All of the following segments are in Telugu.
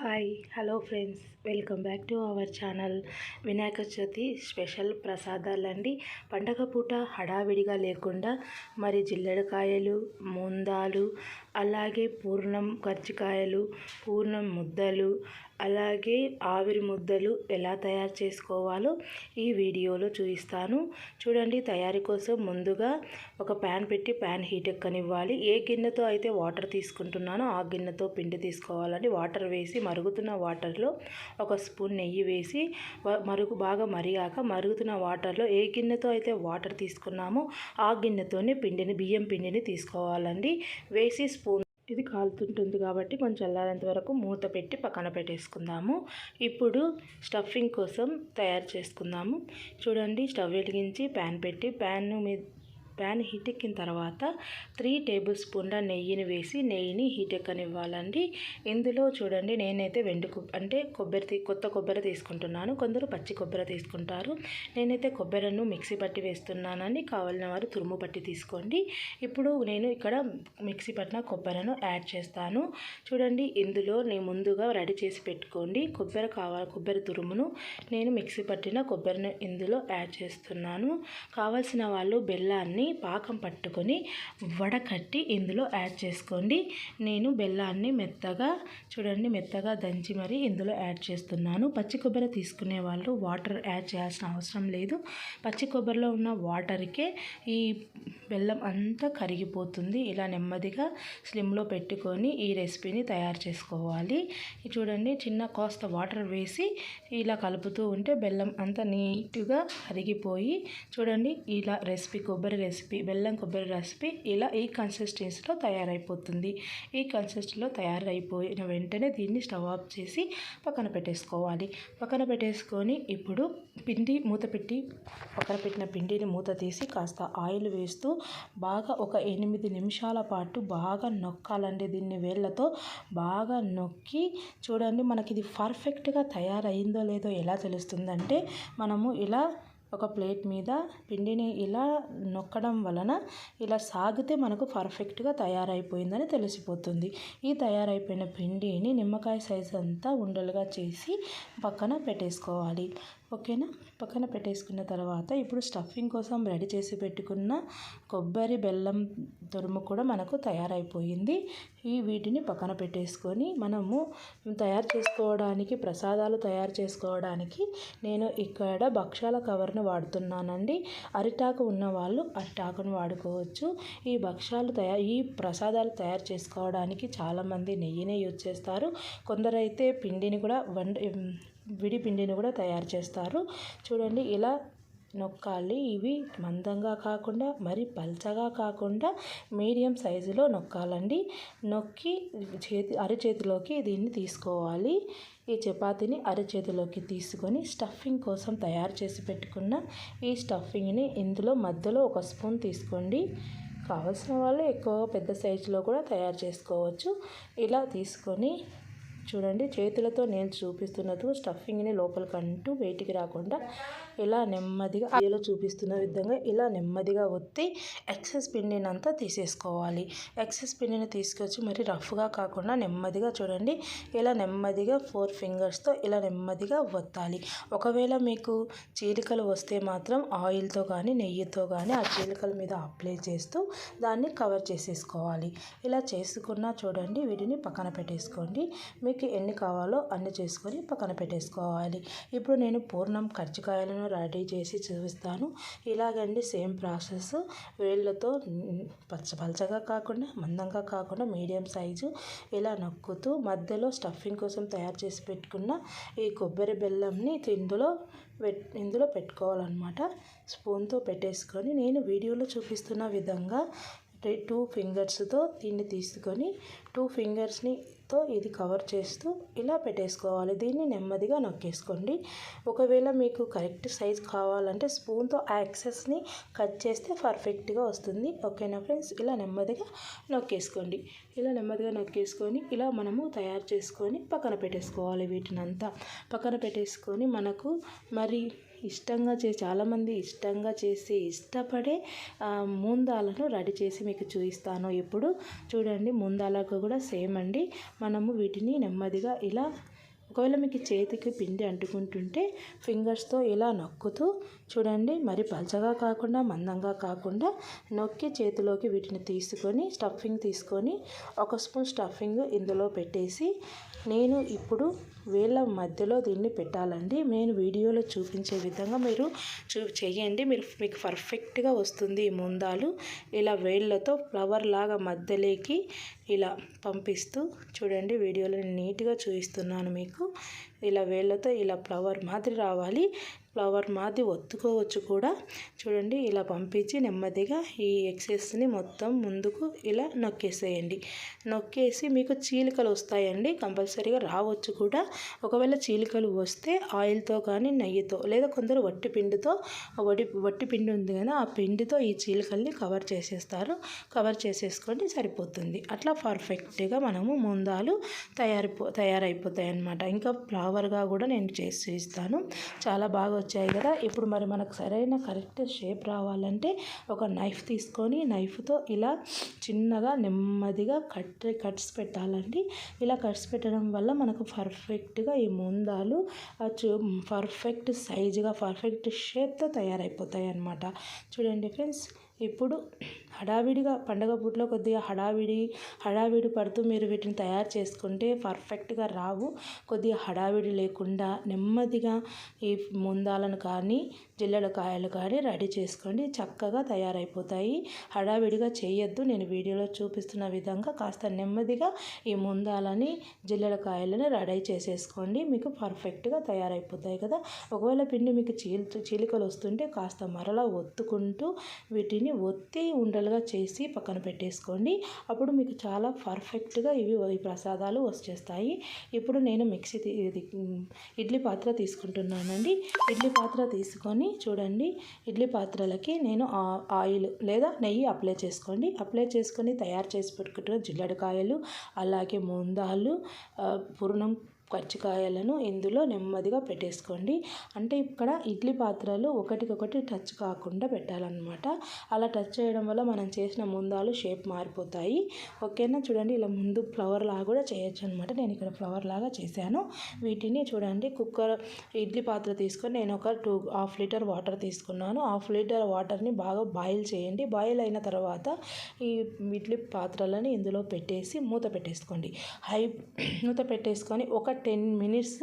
Hi hello friends, welcome back to our channel. Vinayaka Chavithi special ప్రసాదాలండి. పండగ పూట హడావిడిగా లేకుండా మరి జిల్లెడకాయలు, ముందాలు, అలాగే పూర్ణం కర్జికాయలు, పూర్ణం ముద్దలు, అలాగే ఆవిరి ముద్దలు ఎలా తయారు చేసుకోవాలో ఈ వీడియోలో చూపిస్తాను. చూడండి, తయారీ కోసం ముందుగా ఒక ప్యాన్ పెట్టి ప్యాన్ హీట్ ఎక్కనివ్వాలి. ఏ గిన్నెతో అయితే వాటర్ తీసుకుంటున్నానో ఆ గిన్నెతో పిండి తీసుకోవాలండి. వాటర్ వేసి మరుగుతున్న వాటర్లో ఒక స్పూన్ నెయ్యి వేసి బాగా మరిగాక మరుగుతున్న వాటర్లో ఏ గిన్నెతో అయితే వాటర్ తీసుకున్నామో ఆ గిన్నెతోనే బియ్యం పిండిని తీసుకోవాలండి. వేసి స్పూన్ ఇది కాలుతుంటుంది కాబట్టి కొంచెం చల్లారేంత వరకు మూత పెట్టి పక్కన పెట్టేసుకుందాము. ఇప్పుడు స్టఫింగ్ కోసం తయారు చేసుకుందాము. చూడండి, స్టవ్ వెలిగించి ప్యాన్ పెట్టి ప్యాన్ హీట్ ఎక్కిన తర్వాత 3 టేబుల్ స్పూన్ల నెయ్యిని వేసి నెయ్యిని హీట్ ఎక్కనివ్వాలండి. ఇందులో చూడండి, నేనైతే కొత్త కొబ్బరి తీసుకుంటున్నాను. కొందరు పచ్చి కొబ్బరి తీసుకుంటారు. నేనైతే కొబ్బరిను మిక్సీ పట్టి వేస్తున్నానని, కావాలని వారు తురుము పట్టి తీసుకోండి. ఇప్పుడు నేను ఇక్కడ మిక్సీ పట్టిన కొబ్బరిను యాడ్ చేస్తాను. చూడండి, ఇందులో నేను ముందుగా రెడీ చేసి పెట్టుకోండి కొబ్బరి తురుమును నేను మిక్సీ పట్టిన కొబ్బరిని ఇందులో యాడ్ చేస్తున్నాను. కావాల్సిన వాళ్ళు బెల్లాన్ని పాకం పట్టుకొని వడకట్టి ఇందులో యాడ్ చేసుకోండి. నేను బెల్లాన్ని మెత్తగా దంచి మరి ఇందులో యాడ్ చేస్తున్నాను. పచ్చి కొబ్బరి తీసుకునే వాళ్ళు వాటర్ యాడ్ చేయాల్సిన అవసరం లేదు. పచ్చి కొబ్బరిలో ఉన్న వాటర్కే ఈ బెల్లం అంతా కరిగిపోతుంది. ఇలా నెమ్మదిగా స్లిమ్లో పెట్టుకొని ఈ రెసిపీని తయారు చేసుకోవాలి. చూడండి, కాస్త వాటర్ వేసి ఇలా కలుపుతూ ఉంటే బెల్లం అంతా నీట్గా కరిగిపోయి, చూడండి, ఇలా బెల్లం కొబ్బరి రెసిపీ ఇలా ఈ కన్సిస్టెన్సీలో తయారైపోతుంది. ఈ కన్సిస్టెన్సీలో తయారైపోయిన వెంటనే దీన్ని స్టవ్ ఆఫ్ చేసి పక్కన పెట్టేసుకోవాలి. పక్కన పెట్టేసుకొని ఇప్పుడు మూత పెట్టి పక్కన పెట్టిన పిండిని మూత తీసి కాస్త ఆయిల్ వేస్తూ బాగా ఒక 8 నిమిషాల పాటు బాగా నొక్కాలండి. దీన్ని వేళ్ళతో బాగా నొక్కి చూడండి, మనకి ఇది పర్ఫెక్ట్గా తయారైందో లేదో ఎలా తెలుస్తుందంటే, మనము ఇలా ఒక ప్లేట్ మీద పిండిని ఇలా నొక్కడం వలన ఇలా సాగితే మనకు పర్ఫెక్ట్గా తయారైపోయిందని తెలిసిపోతుంది. ఈ తయారైపోయిన పిండిని నిమ్మకాయ సైజు అంతా ఉండలుగా చేసి పక్కన పెట్టేసుకోవాలి. ఓకేనా? పక్కన పెట్టేసుకున్న తర్వాత ఇప్పుడు స్టఫింగ్ కోసం రెడీ చేసి పెట్టుకున్న కొబ్బరి బెల్లం తురుము కూడా మనకు తయారైపోయింది. వీటిని పక్కన పెట్టేసుకొని మనము ప్రసాదాలు తయారు చేసుకోవడానికి నేను ఇక్కడ భక్షాల కవర్ను వాడుతున్నానండి. అరిటాకు ఉన్న వాళ్ళు అరిటాకును వాడుకోవచ్చు. ఈ ప్రసాదాలు తయారు చేసుకోవడానికి చాలామంది నెయ్యినే యూజ్ చేస్తారు. కొందరైతే విడి పిండిని కూడా తయారు చేస్తారు. చూడండి, ఇలా నొక్కాలి. ఇవి మందంగా కాకుండా మరి పల్చగా కాకుండా మీడియం సైజులో నొక్కాలండి. నొక్కి అరచేతిలోకి దీన్ని తీసుకోవాలి. ఈ చపాతీని అరచేతిలోకి తీసుకొని స్టఫింగ్ కోసం తయారు చేసి పెట్టుకున్న ఈ స్టఫింగ్ని ఇందులో మధ్యలో ఒక స్పూన్ తీసుకోండి. కావలసిన వాళ్ళు ఎక్కువ పెద్ద సైజులో కూడా తయారు చేసుకోవచ్చు. ఇలా తీసుకొని చూడండి, చేతులతో నేను చూపిస్తున్నట్టు స్టఫింగ్ని లోపలికంటూ బయటికి రాకుండా ఇలా నెమ్మదిగా చూపిస్తున్న విధంగా ఇలా నెమ్మదిగా ఒత్తి ఎక్సెస్ పిండిని అంతా తీసేసుకోవాలి. ఎక్సెస్ పిండిని తీసుకొచ్చి మరి రఫ్గా కాకుండా నెమ్మదిగా చూడండి, ఇలా నెమ్మదిగా 4 ఫింగర్స్తో ఇలా నెమ్మదిగా ఒత్తాలి. ఒకవేళ మీకు చీలికలు వస్తే మాత్రం ఆయిల్తో కానీ నెయ్యితో కానీ ఆ చీలికల మీద అప్లై చేస్తూ దాన్ని కవర్ చేసేసుకోవాలి. ఇలా చేసుకున్నా చూడండి, వీటిని పక్కన పెట్టేసుకోండి. మీకు ఎన్ని కావాలో అన్ని చేసుకొని పక్కన పెట్టేసుకోవాలి. ఇప్పుడు నేను పూర్ణం కర్జికాయలను రెడీ చేసి చూపిస్తాను. ఇలాగండి, సేమ్ ప్రాసెస్. వేళ్ళతో పల్చగా కాకుండా మందంగా కాకుండా మీడియం సైజు ఇలా నొక్కుతూ మధ్యలో స్టఫింగ్ కోసం తయారు చేసి పెట్టుకున్న ఈ కొబ్బరి బెల్లంని ఇందులో పెట్టుకోవాలన్నమాట. స్పూన్తో పెట్టేసుకొని నేను వీడియోలో చూపిస్తున్న విధంగా 2 ఫింగర్స్తో దీన్ని తీసుకొని 2 ఫింగర్స్తో ఇది కవర్ చేస్తూ ఇలా పెట్టేసుకోవాలి. దీన్ని నెమ్మదిగా నొక్కేసుకోండి. ఒకవేళ మీకు కరెక్ట్ సైజ్ కావాలంటే స్పూన్తో ఆ ఎక్సెస్ని కట్ చేస్తే పర్ఫెక్ట్గా వస్తుంది. ఓకేనా ఫ్రెండ్స్? ఇలా నెమ్మదిగా నొక్కేసుకోండి. ఇలా మనము తయారు చేసుకొని పక్కన పెట్టేసుకోవాలి. వీటినంతా పక్కన పెట్టేసుకొని మనకు మరి చాలామంది ఇష్టంగా చేసి ఇష్టపడే మూందాలను రెడీ చేసి మీకు చూపిస్తాను. ఇప్పుడు చూడండి, మూందాలకు కూడా సేమ్ అండి. మనము వీటిని నెమ్మదిగా ఇలా, ఒకవేళ మీకు చేతికి పిండి అంటుకుంటుంటే ఫింగర్స్తో ఇలా నొక్కుతూ చూడండి, మరి పలచగా కాకుండా మందంగా కాకుండా నొక్కి చేతిలోకి వీటిని తీసుకొని స్టఫింగ్ తీసుకొని 1 స్పూన్ స్టఫింగ్ ఇందులో పెట్టేసి నేను ఇప్పుడు వేళ్ళ మధ్యలో దీన్ని పెట్టాలండి. నేను వీడియోలో చూపించే విధంగా మీరు చేయండి. మీకు పర్ఫెక్ట్గా వస్తుంది. ఈ ముందాలు ఇలా వేళ్ళతో ఫ్లవర్ లాగా మధ్యలోకి ఇలా పంపిస్తూ చూడండి, వీడియోలో నీట్గా చూపిస్తున్నాను మీకు. ఇలా వేళ్ళతో ఇలా ఫ్లవర్ మాదిరి రావాలి. ఫ్లవర్ మాది ఒత్తుకోవచ్చు కూడా. చూడండి, ఇలా పంపించి నెమ్మదిగా ఈ ఎక్సెస్ని మొత్తం ముందుకు ఇలా నొక్కేసేయండి. నొక్కేసి మీకు చీలికలు వస్తాయండి, కంపల్సరీగా రావచ్చు కూడా. ఒకవేళ చీలికలు వస్తే ఆయిల్తో కానీ నెయ్యితో, లేదా కొందరు వట్టి పిండి ఉంది కదా, ఆ పిండితో ఈ చీలికల్ని కవర్ చేసేస్తారు. కవర్ చేసేసుకోండి, సరిపోతుంది. అట్లా పర్ఫెక్ట్గా మనము ముందాలు తయారైపోతాయి అన్నమాట. ఇంకా ఫ్లవర్గా కూడా నేను చేసి ఇస్తాను. చాలా బాగా వచ్చాయి కదా. ఇప్పుడు మరి మనకు సరైన కరెక్ట్ షేప్ రావాలంటే ఒక నైఫ్ తీసుకొని నైఫ్తో ఇలా చిన్నగా నెమ్మదిగా కట్స్ పెట్టాలండి. ఇలా కట్స్ పెట్టడం వల్ల మనకు పర్ఫెక్ట్గా ఈ ముందాలు పర్ఫెక్ట్ సైజుగా పర్ఫెక్ట్ షేప్తో తయారైపోతాయి అన్నమాట. చూడండి ఫ్రెండ్స్, ఇప్పుడు హడావిడిగా పండగ పూటలో కొద్దిగా హడావిడి పడుతూ మీరు వీటిని తయారు చేసుకుంటే పర్ఫెక్ట్గా రావు. కొద్దిగా హడావిడి లేకుండా నెమ్మదిగా ఈ ముందాలను కానీ జిల్లెడకాయలు కానీ రెడీ చేసుకోండి, చక్కగా తయారైపోతాయి. హడావిడిగా చేయొద్దు. నేను వీడియోలో చూపిస్తున్న విధంగా కాస్త నెమ్మదిగా ఈ ముందాలని జిల్లెడకాయలను రెడీ చేసేసుకోండి. మీకు పర్ఫెక్ట్గా తయారైపోతాయి కదా. ఒకవేళ పిండి మీకు చీలికలు వస్తుంటే కాస్త మరలా ఒత్తుకుంటూ వీటిని ఒత్తి ఉండలుగా చేసి పక్కన పెట్టేసుకోండి. అప్పుడు మీకు చాలా పర్ఫెక్ట్గా ఈ ప్రసాదాలు వచ్చేస్తాయి. ఇప్పుడు నేను ఇడ్లీ పాత్ర తీసుకుంటున్నానండి. ఇడ్లీ పాత్ర తీసుకొని చూడండి, ఇడ్లీ పాత్రలకి నేను ఆయిల్ లేదా నెయ్యి అప్లై చేసుకోండి. అప్లై చేసుకొని తయారు చేసి పెట్టుకుంటున్న జిల్లెడకాయలు, అలాగే ముందాలు, పూర్ణం కజ్జికాయలను ఇందులో నెమ్మదిగా పెట్టేసుకోండి. అంటే ఇక్కడ ఇడ్లీ పాత్రలు ఒకటికొకటి టచ్ కాకుండా పెట్టాలన్నమాట. అలా టచ్ చేయడం వల్ల మనం చేసిన ముందాలు షేప్ మారిపోతాయి. ఓకేనా. చూడండి, ఇలా ముందు ఫ్లవర్ లాగా కూడా చేయొచ్చు అనమాట. నేను ఇక్కడ ఫ్లవర్ లాగా చేశాను. వీటిని చూడండి, ఇడ్లీ పాత్ర తీసుకొని నేను ఒక 1/2 లీటర్ వాటర్ తీసుకున్నాను. 1/2 లీటర్ వాటర్ని బాగా బాయిల్ చేయండి. బాయిల్ అయిన తర్వాత ఈ ఇడ్లీ పాత్రలని ఇందులో పెట్టేసి మూత పెట్టేసుకోండి. మూత పెట్టేసుకొని ఒక 10 మినిట్స్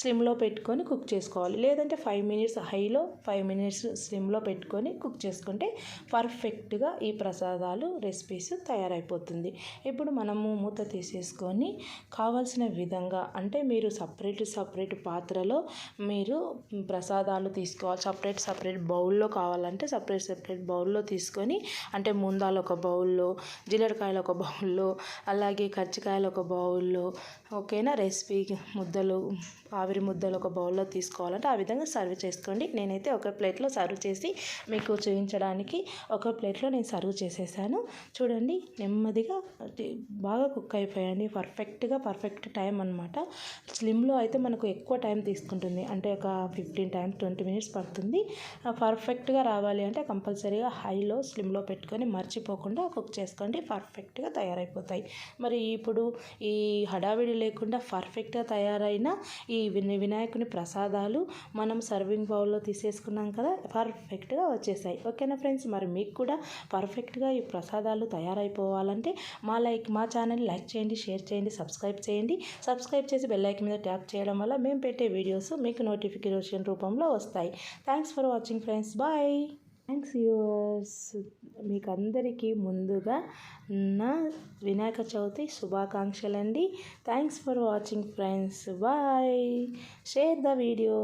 స్లిమ్లో పెట్టుకొని కుక్ చేసుకోవాలి. లేదంటే 5 మినిట్స్ హైలో 5 మినిట్స్ స్లిమ్లో పెట్టుకొని కుక్ చేసుకుంటే పర్ఫెక్ట్గా ఈ ప్రసాదాలు రెసిపీస్ తయారైపోతుంది. ఇప్పుడు మనము మూత తీసేసుకొని కావాల్సిన విధంగా, అంటే మీరు సపరేట్ పాత్రలో మీరు ప్రసాదాలు తీసుకోవాలి. సపరేట్ బౌల్లో కావాలంటే సపరేట్ బౌల్లో తీసుకొని, అంటే ముందాలు ఒక బౌల్లో, జిల్లెడకాయలు ఒక బౌల్లో, అలాగే కజ్జికాయలు ఒక బౌల్లో, ఓకేనా. రెసిపీ ఆవిరి ముద్దలు ఒక బౌల్లో తీసుకోవాలంటే ఆ విధంగా సర్వ్ చేసుకోండి. నేనైతే ఒక ప్లేట్లో సర్వ్ చేసి మీకు చూపించడానికి ఒక ప్లేట్లో నేను సర్వ్ చేసేసాను. చూడండి, నెమ్మదిగా బాగా కుక్ అయిపోయాయండి. పర్ఫెక్ట్ టైం అనమాట. స్లిమ్లో అయితే మనకు ఎక్కువ టైం తీసుకుంటుంది, అంటే ఒక 20 మినిట్స్ పడుతుంది. పర్ఫెక్ట్గా రావాలి అంటే కంపల్సరీగా హైలో స్లిమ్లో పెట్టుకొని మర్చిపోకుండా కుక్ చేసుకోండి. పర్ఫెక్ట్గా తయారైపోతాయి. మరి ఇప్పుడు ఈ హడావిడి లేకుండా పర్ఫెక్ట్గా తయారైన ఈ వినాయకుని ప్రసాదాలు మనం సర్వింగ్ బౌల్లో తీసేసుకున్నాం కదా, పర్ఫెక్ట్గా వచ్చేసాయి. ఓకేనా ఫ్రెండ్స్, మరి మీకు కూడా పర్ఫెక్ట్గా ఈ ప్రసాదాలు తయారైపోవాలంటే మా ఛానల్ లైక్ చేయండి, షేర్ చేయండి, సబ్స్క్రైబ్ చేసి బెల్ ఐకాన్ మీద ట్యాప్ చేయడం వల్ల మేము పెట్టే వీడియోస్ మీకు నోటిఫికేషన్ రూపంలో వస్తాయి. Thanks for watching friends. Bye. Thanks viewers. మీకు అందరికీ ముందుగా నా వినాయక చవితి శుభాకాంక్షలండి. Thanks for watching friends. Bye. Share the video.